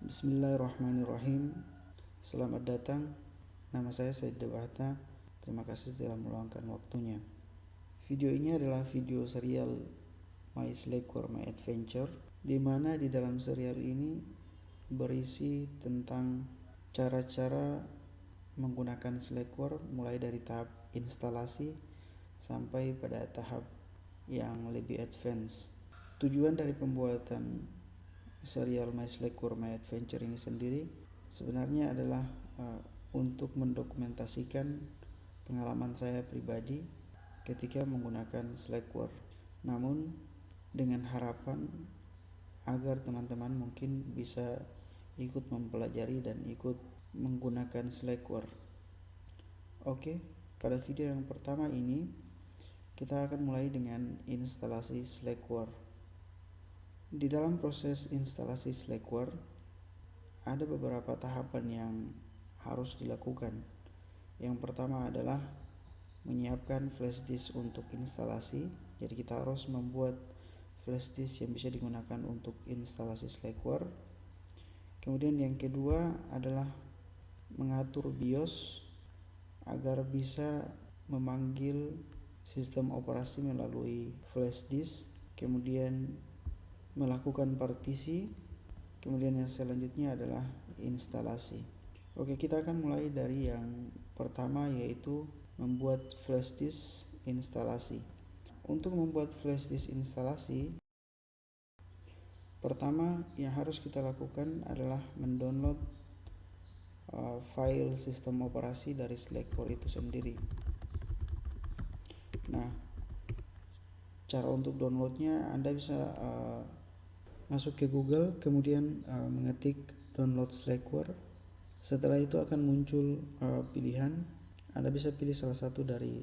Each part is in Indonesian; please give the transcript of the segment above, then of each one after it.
Bismillahirrahmanirrahim. Selamat datang. Nama saya Said Dewata. Terima kasih telah meluangkan waktunya. Video ini adalah video serial My Slackware My Adventure, di mana di dalam serial ini berisi tentang cara-cara menggunakan Slackware mulai dari tahap instalasi sampai pada tahap yang lebih advance. Tujuan dari pembuatan serial My Slackware My Adventure ini sendiri sebenarnya adalah untuk mendokumentasikan pengalaman saya pribadi ketika menggunakan Slackware, namun dengan harapan agar teman-teman mungkin bisa ikut mempelajari dan ikut menggunakan Slackware. Oke, pada video yang pertama ini kita akan mulai dengan instalasi Slackware. Di dalam proses instalasi Slackware ada beberapa tahapan yang harus dilakukan. Yang pertama adalah menyiapkan flash disk untuk instalasi. Jadi kita harus membuat flash disk yang bisa digunakan untuk instalasi Slackware. Kemudian yang kedua adalah mengatur BIOS agar bisa memanggil sistem operasi melalui flash disk. Kemudian melakukan partisi, kemudian yang selanjutnya adalah instalasi. Oke, kita akan mulai dari yang pertama, yaitu membuat flash disk instalasi. Untuk membuat flash disk instalasi, pertama yang harus kita lakukan adalah mendownload file sistem operasi dari Slackware itu sendiri. Nah, cara untuk downloadnya Anda bisa masuk ke Google, kemudian mengetik download Slackware. Setelah itu akan muncul pilihan. Anda bisa pilih salah satu dari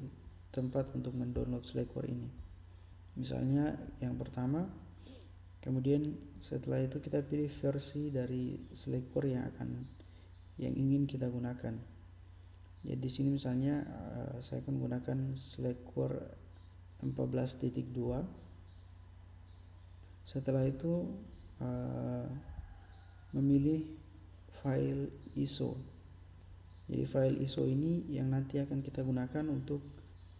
tempat untuk mendownload Slackware ini. Misalnya yang pertama. Kemudian setelah itu kita pilih versi dari Slackware yang ingin kita gunakan. Jadi di sini misalnya saya akan menggunakan Slackware 14.2. Setelah itu memilih file ISO. Jadi file ISO ini yang nanti akan kita gunakan untuk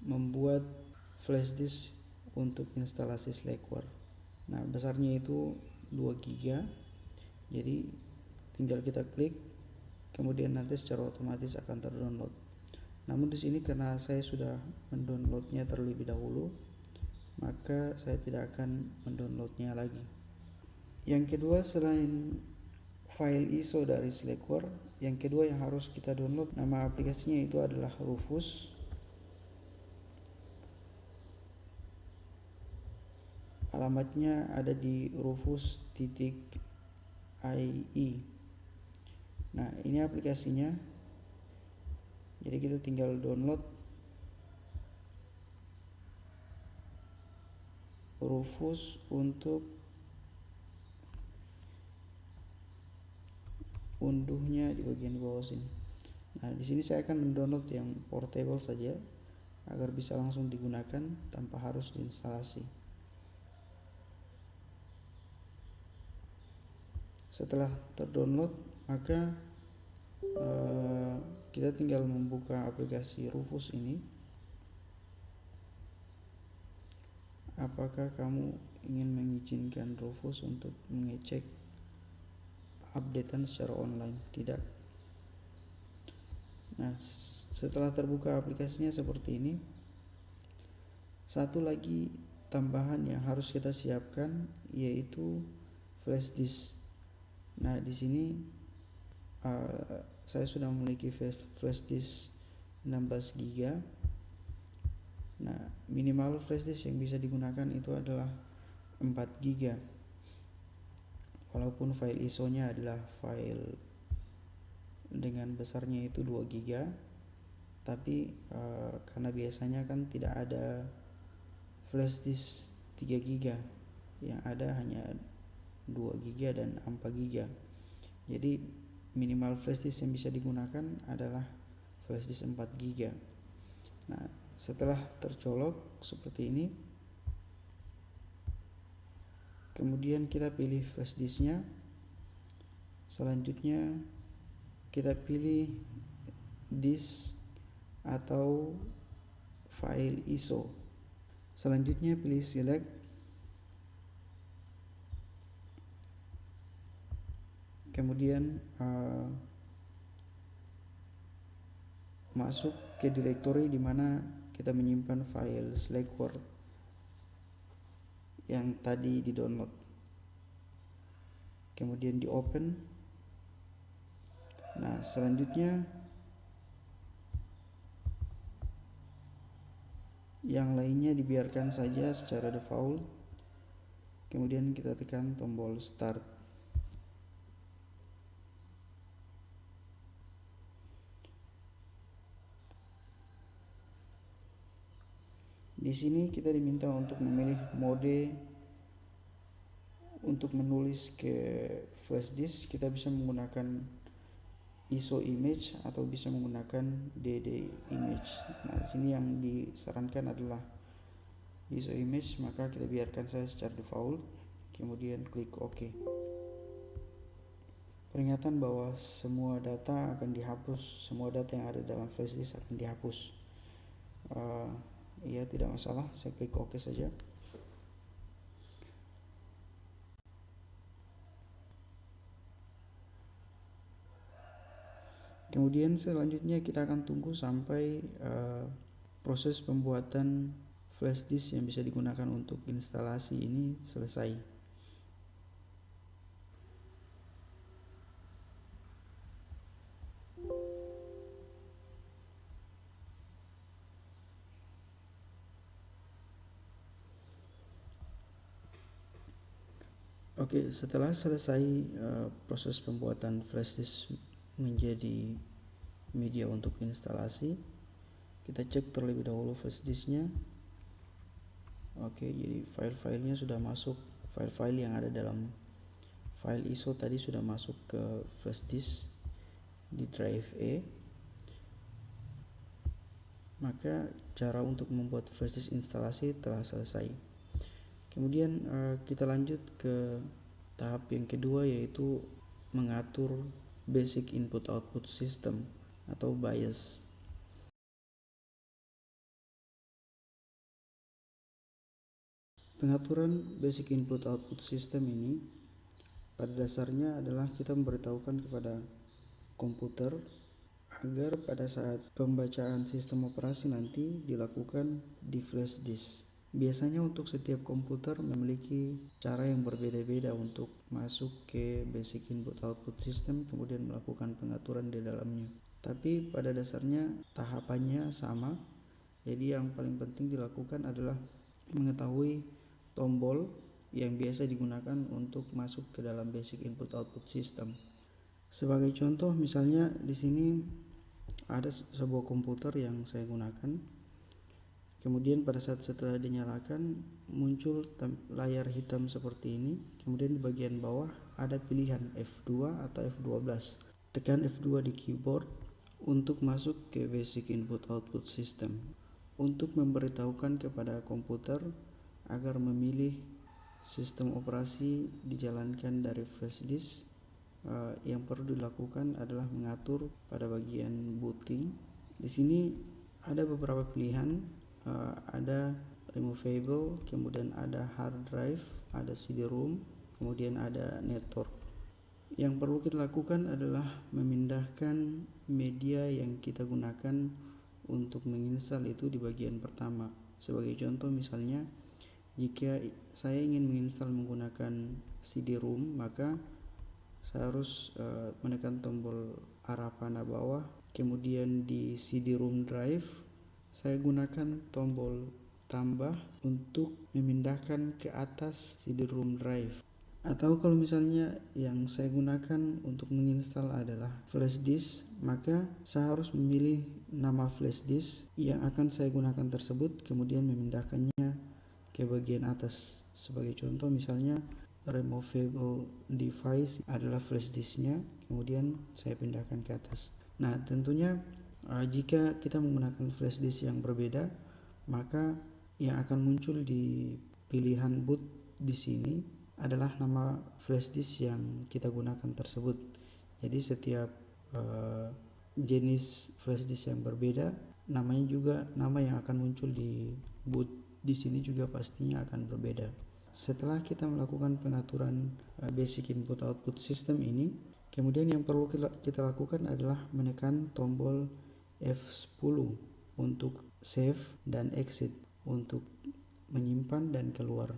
membuat flash disk untuk instalasi Slackware. Nah, besarnya itu 2 GB. Jadi tinggal kita klik, kemudian nanti secara otomatis akan terdownload. Namun di sini karena saya sudah mendownloadnya terlebih dahulu, maka saya tidak akan mendownloadnya lagi. Yang kedua, selain file ISO dari Slackware, yang kedua yang harus kita download, nama aplikasinya itu adalah Rufus. Alamatnya ada di rufus.ie. Nah, ini aplikasinya. Jadi kita tinggal download Rufus untuk unduhnya di bagian bawah sini. Nah, di sini saya akan mendownload yang portable saja agar bisa langsung digunakan tanpa harus diinstalasi. Setelah terdownload, maka kita tinggal membuka aplikasi Rufus ini. Apakah kamu ingin mengizinkan Rufus untuk mengecek updatean secara online? Tidak. Nah, setelah terbuka aplikasinya seperti ini, satu lagi tambahan yang harus kita siapkan yaitu flash disk. Nah, di sini saya sudah memiliki flash disk 16 GB. Nah, minimal flash disk yang bisa digunakan itu adalah 4 GB. Walaupun file ISO-nya adalah file dengan besarnya itu 2 GB, tapi karena biasanya kan tidak ada flash disk 3 GB, yang ada hanya 2 GB dan 4 GB. Jadi minimal flash disk yang bisa digunakan adalah flash disk 4 GB. Nah, setelah tercolok seperti ini, kemudian kita pilih flash disknya. Selanjutnya kita pilih disk atau file ISO. Selanjutnya pilih select, kemudian masuk ke directory di mana kita menyimpan file Slackware yang tadi di download. Kemudian di open. Nah, selanjutnya yang lainnya dibiarkan saja secara default. Kemudian kita tekan tombol start. Di sini kita diminta untuk memilih mode untuk menulis ke flash disk. Kita bisa menggunakan ISO image atau bisa menggunakan DD image. Nah, di sini yang disarankan adalah ISO image, maka kita biarkan saja secara default. Kemudian klik OK. Peringatan bahwa semua data akan dihapus, semua data yang ada dalam flash disk akan dihapus. Ya, tidak masalah, saya klik OK saja. Kemudian selanjutnya kita akan tunggu sampai proses pembuatan flash disk yang bisa digunakan untuk instalasi ini selesai. Oke, setelah selesai proses pembuatan flash disk menjadi media untuk instalasi, kita cek terlebih dahulu flash disknya. Oke, jadi file-filenya sudah masuk, file-file yang ada dalam file ISO tadi sudah masuk ke flash disk di drive E. Maka cara untuk membuat flash disk instalasi telah selesai. Kemudian kita lanjut ke tahap yang kedua, yaitu mengatur basic input output system atau BIOS. Pengaturan basic input output system ini pada dasarnya adalah kita memberitahukan kepada komputer agar pada saat pembacaan sistem operasi nanti dilakukan di flash disk. Biasanya untuk setiap komputer memiliki cara yang berbeda-beda untuk masuk ke basic input output system kemudian melakukan pengaturan di dalamnya. Tapi pada dasarnya tahapannya sama. Jadi yang paling penting dilakukan adalah mengetahui tombol yang biasa digunakan untuk masuk ke dalam basic input output system. Sebagai contoh, misalnya di sini ada sebuah komputer yang saya gunakan. Kemudian pada saat setelah dinyalakan muncul layar hitam seperti ini. Kemudian di bagian bawah ada pilihan F2 atau F12. Tekan F2 di keyboard untuk masuk ke basic input output system. Untuk memberitahukan kepada komputer agar memilih sistem operasi dijalankan dari flash disk, yang perlu dilakukan adalah mengatur pada bagian booting. Di sini ada beberapa pilihan. Ada removable, kemudian ada hard drive, ada CD-ROM, kemudian ada network. Yang perlu kita lakukan adalah memindahkan media yang kita gunakan untuk menginstal itu di bagian pertama. Sebagai contoh misalnya, jika saya ingin menginstal menggunakan CD-ROM, maka saya harus menekan tombol arah panah bawah, kemudian di CD-ROM drive saya gunakan tombol tambah untuk memindahkan ke atas CD-ROM drive. Atau kalau misalnya yang saya gunakan untuk menginstal adalah flash disk, maka saya harus memilih nama flash disk yang akan saya gunakan tersebut, kemudian memindahkannya ke bagian atas. Sebagai contoh misalnya removable device adalah flash disknya, kemudian saya pindahkan ke atas. Nah, tentunya jika kita menggunakan flash disk yang berbeda, maka yang akan muncul di pilihan boot di sini adalah nama flash disk yang kita gunakan tersebut. Jadi setiap jenis flash disk yang berbeda, namanya juga nama yang akan muncul di boot di sini juga pastinya akan berbeda. Setelah kita melakukan pengaturan basic input output system ini, kemudian yang perlu kita lakukan adalah menekan tombol F10 untuk save dan exit, untuk menyimpan dan keluar.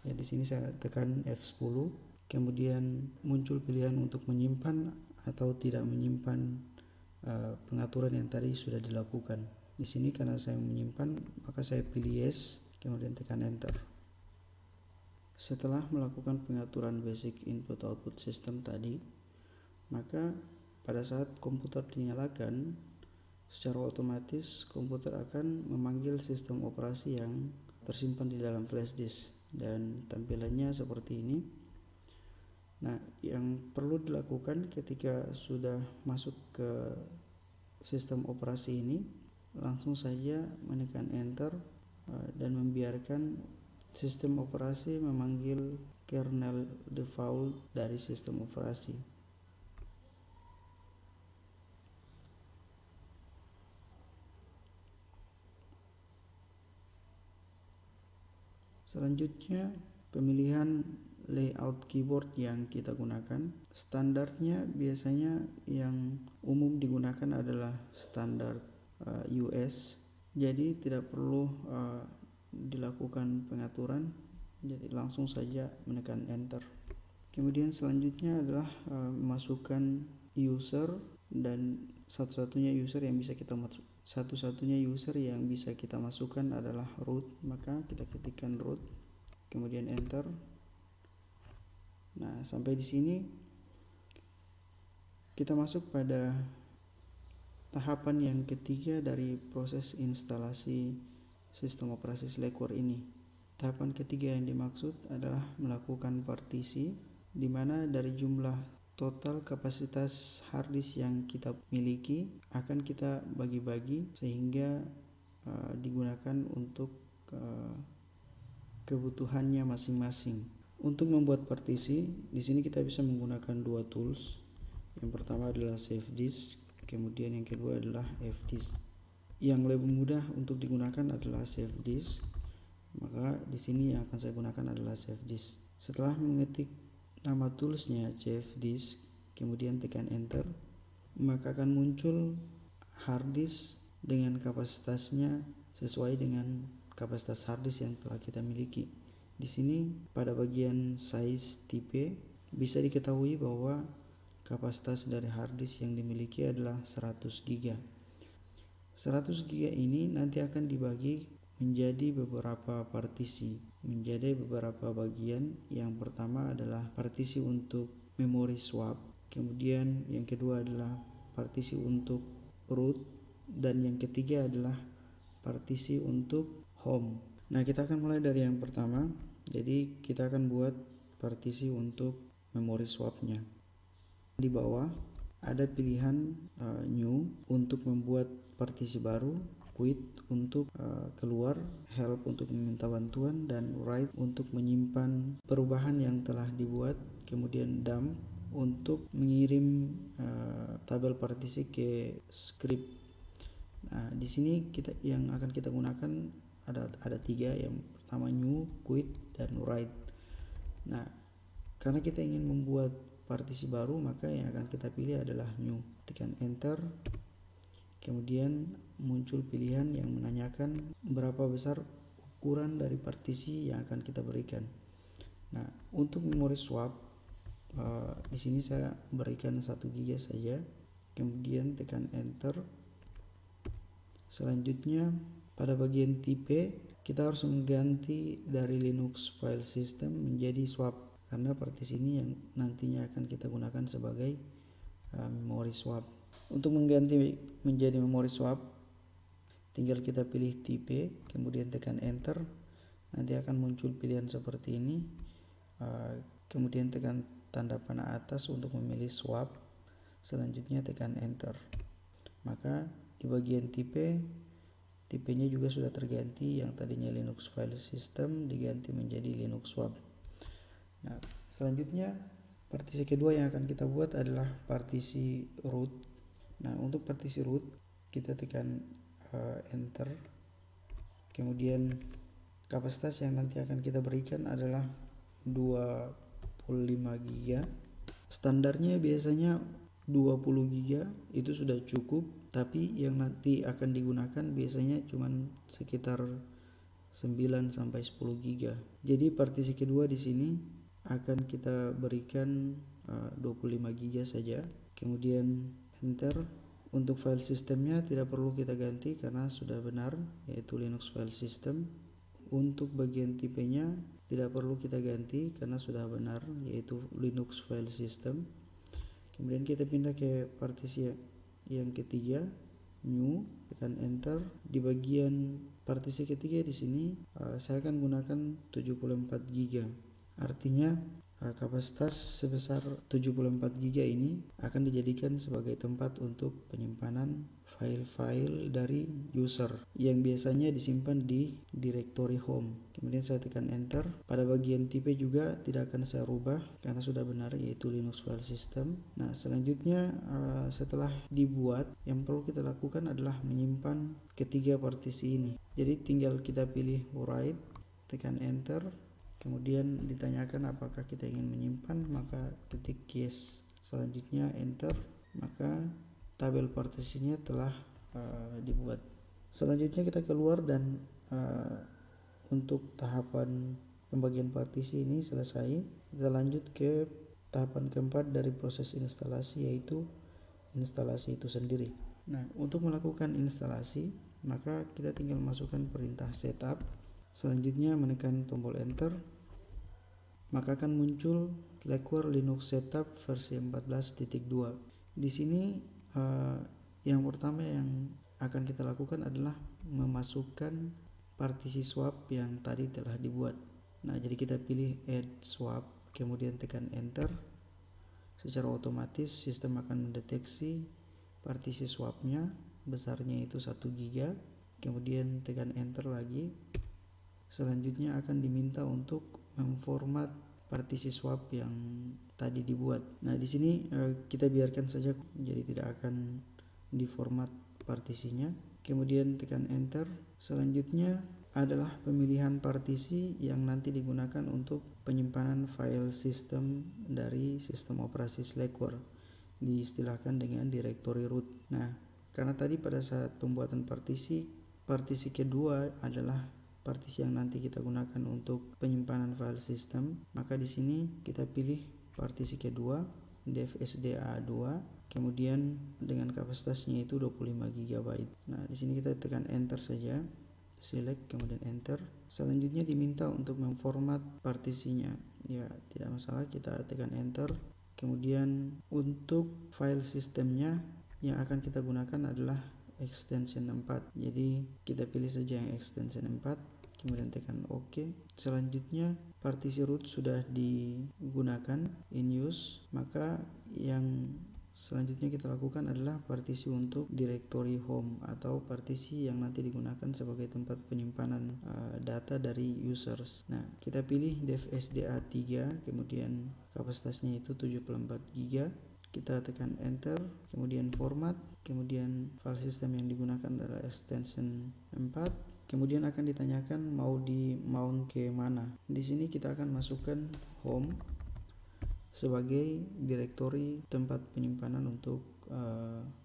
Ya, di sini saya tekan F10, kemudian muncul pilihan untuk menyimpan atau tidak menyimpan pengaturan yang tadi sudah dilakukan. Di sini karena saya menyimpan, maka saya pilih yes, kemudian tekan enter. Setelah melakukan pengaturan basic input output system tadi, maka pada saat komputer dinyalakan, secara otomatis komputer akan memanggil sistem operasi yang tersimpan di dalam flash disk, dan tampilannya seperti ini. Nah, yang perlu dilakukan ketika sudah masuk ke sistem operasi ini, langsung saja menekan enter dan membiarkan sistem operasi memanggil kernel default dari sistem operasi. Selanjutnya, pemilihan layout keyboard yang kita gunakan. Standarnya biasanya yang umum digunakan adalah standar US, jadi tidak perlu dilakukan pengaturan, jadi langsung saja menekan enter. Kemudian selanjutnya adalah memasukkan user, dan satu-satunya user yang bisa kita masukkan adalah root, maka kita ketikkan root, kemudian enter. Nah, sampai di sini kita masuk pada tahapan yang ketiga dari proses instalasi sistem operasi Slackware ini. Tahapan ketiga yang dimaksud adalah melakukan partisi, di mana dari jumlah total kapasitas harddisk yang kita miliki akan kita bagi-bagi sehingga digunakan untuk kebutuhannya masing-masing. Untuk membuat partisi, di sini kita bisa menggunakan dua tools. Yang pertama adalah save disk, kemudian yang kedua adalah fdisk. Yang lebih mudah untuk digunakan adalah save disk, maka di sini yang akan saya gunakan adalah save disk. Setelah mengetik nama toolsnya save disk, kemudian tekan enter, maka akan muncul harddisk dengan kapasitasnya sesuai dengan kapasitas harddisk yang telah kita miliki. Di sini pada bagian size tipe bisa diketahui bahwa kapasitas dari harddisk yang dimiliki adalah 100 GB. 100 GB ini nanti akan dibagi menjadi beberapa partisi, menjadi beberapa bagian. Yang pertama adalah partisi untuk memory swap, kemudian yang kedua adalah partisi untuk root, dan yang ketiga adalah partisi untuk home. Nah, kita akan mulai dari yang pertama. Jadi kita akan buat partisi untuk memory swapnya. Di bawah ada pilihan new untuk membuat partisi baru, quit untuk keluar, help untuk meminta bantuan, dan write untuk menyimpan perubahan yang telah dibuat, kemudian dump untuk mengirim tabel partisi ke script. Nah, di sini yang akan kita gunakan ada tiga. Yang pertama new, quit, dan write. Nah, karena kita ingin membuat partisi baru, maka yang akan kita pilih adalah new. Tekan enter, kemudian muncul pilihan yang menanyakan berapa besar ukuran dari partisi yang akan kita berikan. Nah, untuk memory swap di sini saya berikan 1 GB saja, kemudian tekan enter. Selanjutnya pada bagian tipe kita harus mengganti dari Linux file system menjadi swap, karena partisi ini yang nantinya akan kita gunakan sebagai memory swap. Untuk mengganti menjadi memory swap, tinggal kita pilih tipe, kemudian tekan enter. Nanti akan muncul pilihan seperti ini, kemudian tekan tanda panah atas untuk memilih swap. Selanjutnya tekan enter, maka di bagian tipenya juga sudah terganti. Yang tadinya Linux file system diganti menjadi Linux swap. Nah, selanjutnya Partisi kedua yang akan kita buat adalah partisi root. Nah, untuk partisi root kita tekan enter. Kemudian kapasitas yang nanti akan kita berikan adalah 25 GB. Standarnya biasanya 20 GB itu sudah cukup, tapi yang nanti akan digunakan biasanya cuman sekitar 9 sampai 10 GB. Jadi partisi kedua di sini akan kita berikan 25 GB saja. Kemudian enter. Untuk file sistemnya tidak perlu kita ganti karena sudah benar, yaitu Linux file system. Untuk bagian tipenya tidak perlu kita ganti karena sudah benar, yaitu Linux file system. Kemudian kita pindah ke partisi yang ketiga, new, tekan enter. Di bagian partisi ketiga di sini saya akan gunakan 74 GB. Artinya kapasitas sebesar 74 GB ini akan dijadikan sebagai tempat untuk penyimpanan file-file dari user yang biasanya disimpan di directory home. Kemudian saya tekan enter. Pada bagian tipe juga tidak akan saya rubah karena sudah benar, yaitu Linux file system. Nah, selanjutnya setelah dibuat, yang perlu kita lakukan adalah menyimpan ketiga partisi ini. Jadi tinggal kita pilih write, tekan enter. Kemudian ditanyakan apakah kita ingin menyimpan, maka ketik yes. Selanjutnya enter, maka tabel partisinya telah dibuat. Selanjutnya kita keluar dan untuk tahapan pembagian partisi ini selesai. Kita lanjut ke tahapan keempat dari proses instalasi, yaitu instalasi itu sendiri. Nah, untuk melakukan instalasi, maka kita tinggal masukkan perintah setup. Selanjutnya menekan tombol enter, maka akan muncul Slackware Linux Setup versi 14.2. Di sini yang pertama yang akan kita lakukan adalah memasukkan partisi swap yang tadi telah dibuat. Nah, jadi kita pilih add swap, kemudian tekan enter. Secara otomatis sistem akan mendeteksi partisi swapnya, besarnya itu 1 GB. Kemudian tekan enter lagi. Selanjutnya akan diminta untuk memformat partisi swap yang tadi dibuat. Nah, di sini kita biarkan saja, jadi tidak akan diformat partisinya. Kemudian tekan enter. Selanjutnya adalah pemilihan partisi yang nanti digunakan untuk penyimpanan file sistem dari sistem operasi Slackware, diistilahkan dengan directory root. Nah, karena tadi pada saat pembuatan partisi kedua adalah partisi yang nanti kita gunakan untuk penyimpanan file system, maka di sini kita pilih partisi kedua, DFSDA2, kemudian dengan kapasitasnya itu 25 GB. Nah, di sini kita tekan enter saja, select kemudian enter. Selanjutnya diminta untuk memformat partisinya. Ya, tidak masalah, kita tekan enter. Kemudian untuk file sistemnya yang akan kita gunakan adalah extension 4. Jadi kita pilih saja yang extension 4, kemudian tekan OK. Selanjutnya partisi root sudah digunakan in use, maka yang selanjutnya kita lakukan adalah partisi untuk directory home atau partisi yang nanti digunakan sebagai tempat penyimpanan data dari users. Nah, kita pilih DevSDA3, kemudian kapasitasnya itu 74 GB. Kita tekan enter, kemudian format, kemudian file system yang digunakan adalah extension 4. Kemudian akan ditanyakan mau di mount ke mana. Di sini kita akan masukkan home sebagai directory tempat penyimpanan untuk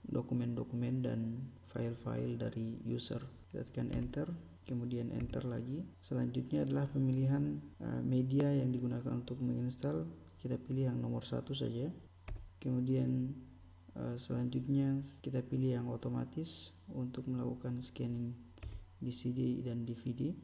dokumen-dokumen dan file-file dari user. Kita tekan enter, kemudian enter lagi. Selanjutnya adalah pemilihan media yang digunakan untuk menginstal. Kita pilih yang nomor 1 saja. Kemudian selanjutnya kita pilih yang otomatis untuk melakukan scanning di CD dan DVD.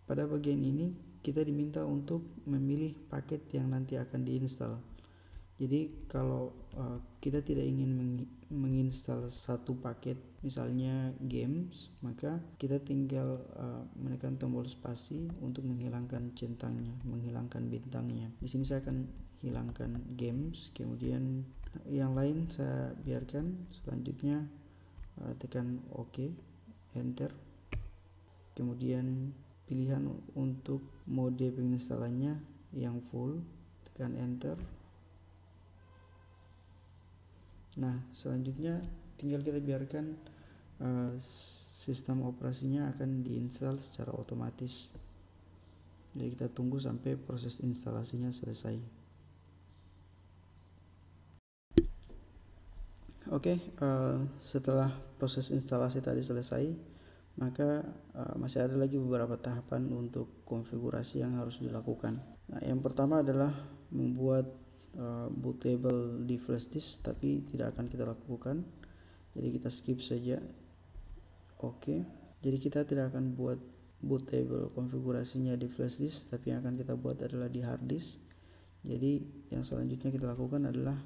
Pada bagian ini kita diminta untuk memilih paket yang nanti akan diinstal. Jadi kalau kita tidak ingin menginstal satu paket, misalnya games, maka kita tinggal menekan tombol spasi untuk menghilangkan centangnya, menghilangkan bintangnya. Di sini saya akan hilangkan games, kemudian yang lain saya biarkan. Selanjutnya tekan OK, enter, kemudian pilihan untuk mode penginstalannya yang full, tekan enter. Nah, selanjutnya tinggal kita biarkan sistem operasinya akan diinstal secara otomatis. Jadi kita tunggu sampai proses instalasinya selesai. Oke, setelah proses instalasi tadi selesai, maka masih ada lagi beberapa tahapan untuk konfigurasi yang harus dilakukan. Nah, yang pertama adalah membuat bootable di flash disk, tapi tidak akan kita lakukan, jadi kita skip saja. Oke, jadi kita tidak akan buat bootable konfigurasinya di flash disk, tapi yang akan kita buat adalah di hard disk. Jadi yang selanjutnya kita lakukan adalah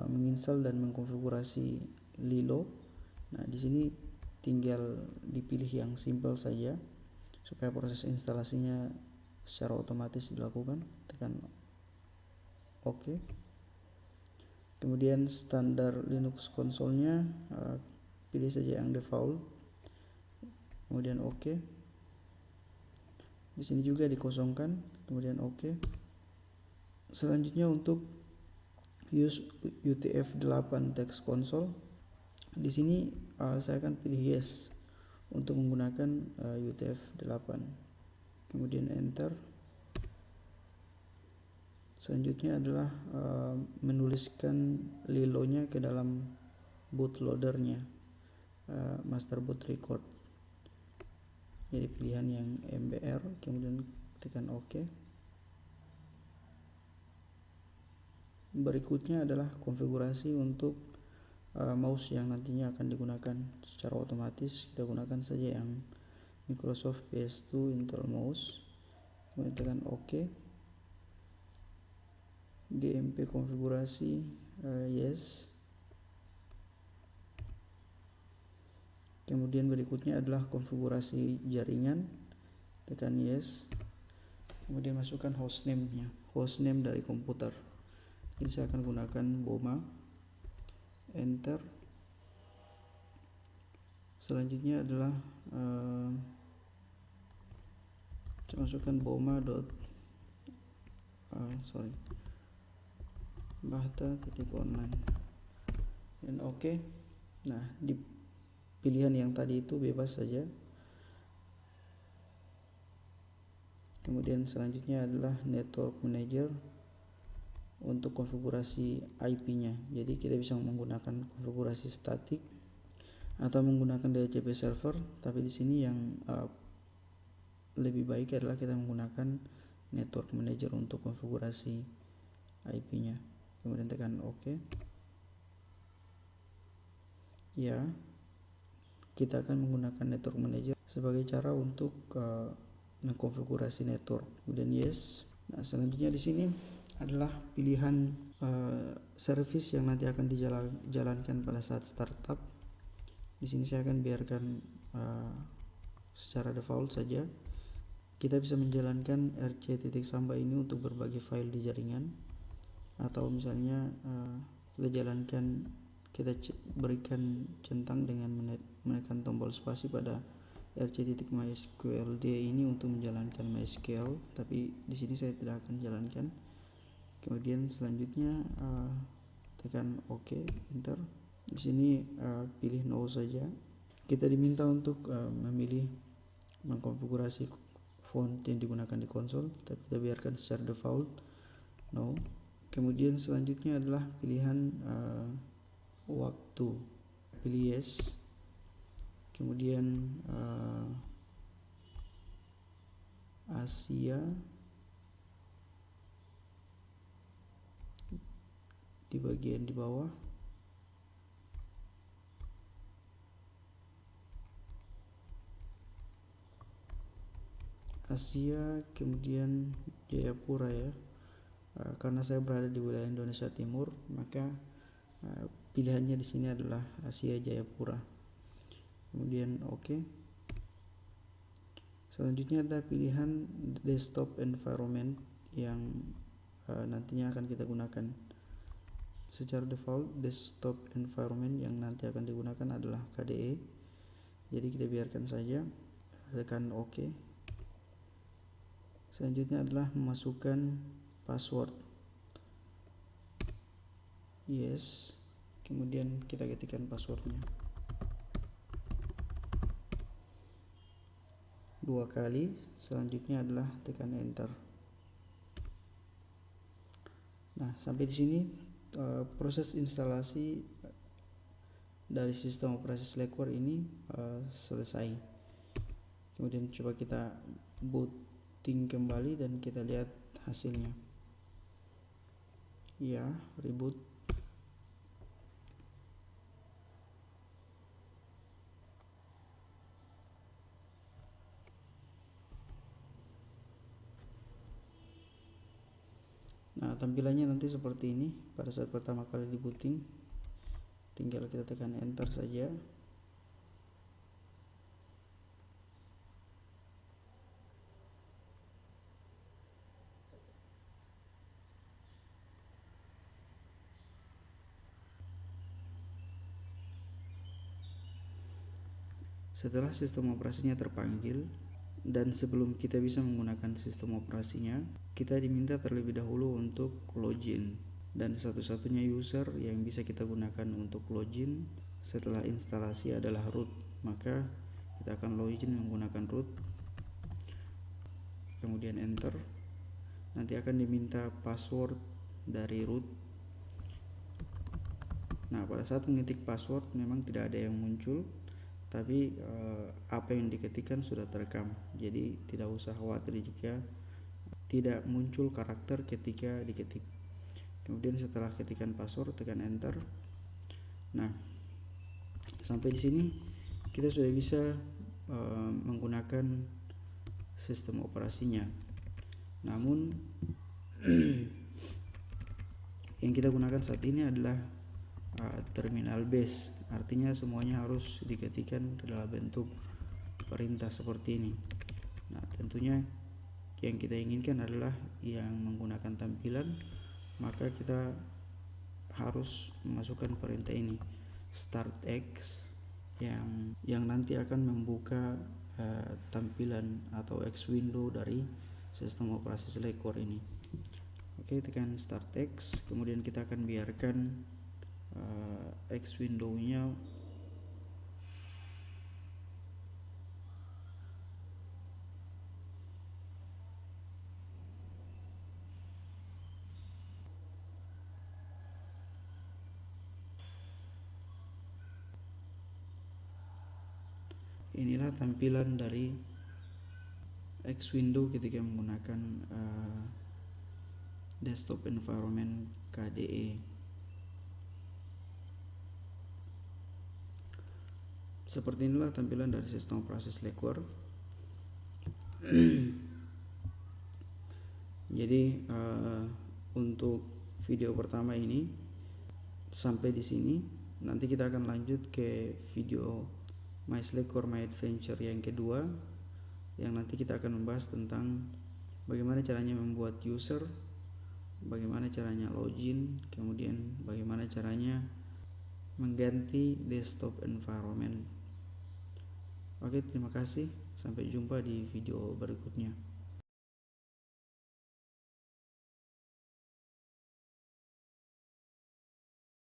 menginstal dan mengkonfigurasi Lilo. Nah, di sini tinggal dipilih yang simple saja supaya proses instalasinya secara otomatis dilakukan. Tekan OK. Kemudian standar Linux konsolnya pilih saja yang default. Kemudian OK. Di sini juga dikosongkan. Kemudian OK. Selanjutnya untuk use UTF-8 text console. Di sini saya akan pilih yes untuk menggunakan UTF-8. Kemudian enter. Selanjutnya adalah menuliskan Lilonya ke dalam bootloadernya, master boot record. Jadi pilihan yang MBR, kemudian tekan OK. Berikutnya adalah konfigurasi untuk mouse yang nantinya akan digunakan secara otomatis. Kita gunakan saja yang Microsoft PS2 Intel mouse. Kemudian tekan OK. GMP konfigurasi yes. Kemudian berikutnya adalah konfigurasi jaringan. Tekan yes. Kemudian masukkan hostname-nya, hostname dari komputer. Jadi saya akan gunakan Boma. Enter. Selanjutnya adalah saya masukkan bahta.online dan OK. Nah, di pilihan yang tadi itu bebas saja. Kemudian selanjutnya adalah network manager untuk konfigurasi IP-nya. Jadi kita bisa menggunakan konfigurasi statik atau menggunakan DHCP server, tapi di sini yang lebih baik adalah kita menggunakan network manager untuk konfigurasi IP-nya. Kemudian tekan OK. Ya, kita akan menggunakan network manager sebagai cara untuk mengkonfigurasi network. Kemudian yes. Nah, selanjutnya di sini adalah pilihan service yang nanti akan dijalankan pada saat startup. Di sini saya akan biarkan secara default saja. Kita bisa menjalankan rc.samba ini untuk berbagi file di jaringan, atau misalnya kita berikan centang dengan menekan tombol spasi pada rc.mysqld ini untuk menjalankan MySQL, tapi di sini saya tidak akan jalankan. Kemudian selanjutnya tekan OK, enter. Di sini pilih no saja. Kita diminta untuk memilih mengkonfigurasi font yang digunakan di konsol, tapi kita biarkan secara default no. Kemudian selanjutnya adalah pilihan waktu, pilih yes. Kemudian Asia di bagian di bawah. Asia, kemudian Jayapura ya. Karena saya berada di wilayah Indonesia Timur, maka pilihannya di sini adalah Asia Jayapura. Kemudian OK. Selanjutnya ada pilihan desktop environment yang nantinya akan kita gunakan. Secara default desktop environment yang nanti akan digunakan adalah KDE. Jadi kita biarkan saja, tekan OK. Selanjutnya adalah memasukkan password. Yes, kemudian kita ketikkan passwordnya 2 kali. Selanjutnya adalah tekan enter. Nah, sampai di sini proses instalasi dari sistem operasi Slackware ini selesai. Kemudian coba kita booting kembali dan kita lihat hasilnya. Ya, reboot. Nah, tampilannya nanti seperti ini pada saat pertama kali di booting. Tinggal kita tekan enter saja. Setelah sistem operasinya terpanggil dan sebelum kita bisa menggunakan sistem operasinya, kita diminta terlebih dahulu untuk login, dan satu-satunya user yang bisa kita gunakan untuk login setelah instalasi adalah root. Maka kita akan login menggunakan root, kemudian enter. Nanti akan diminta password dari root. Nah, pada saat mengetik password memang tidak ada yang muncul, tapi apa yang diketikkan sudah terekam, jadi tidak usah khawatir jika tidak muncul karakter ketika diketik. Kemudian setelah ketikan password tekan enter. Nah, sampai di sini kita sudah bisa menggunakan sistem operasinya. Namun yang kita gunakan saat ini adalah terminal base, artinya semuanya harus diketikkan dalam bentuk perintah seperti ini. Nah, tentunya yang kita inginkan adalah yang menggunakan tampilan, maka kita harus memasukkan perintah ini start X yang nanti akan membuka tampilan atau X window dari sistem operasi Slackware ini. Oke, tekan start X, kemudian kita akan biarkan X window-nya inilah tampilan dari X window ketika menggunakan desktop environment KDE. Seperti inilah tampilan dari sistem operasi Slackware. Jadi untuk video pertama ini sampai di sini. Nanti kita akan lanjut ke video My Slackware My Adventure yang kedua, yang nanti kita akan membahas tentang bagaimana caranya membuat user, bagaimana caranya login, kemudian bagaimana caranya mengganti desktop environment. Oke, terima kasih. Sampai jumpa di video berikutnya.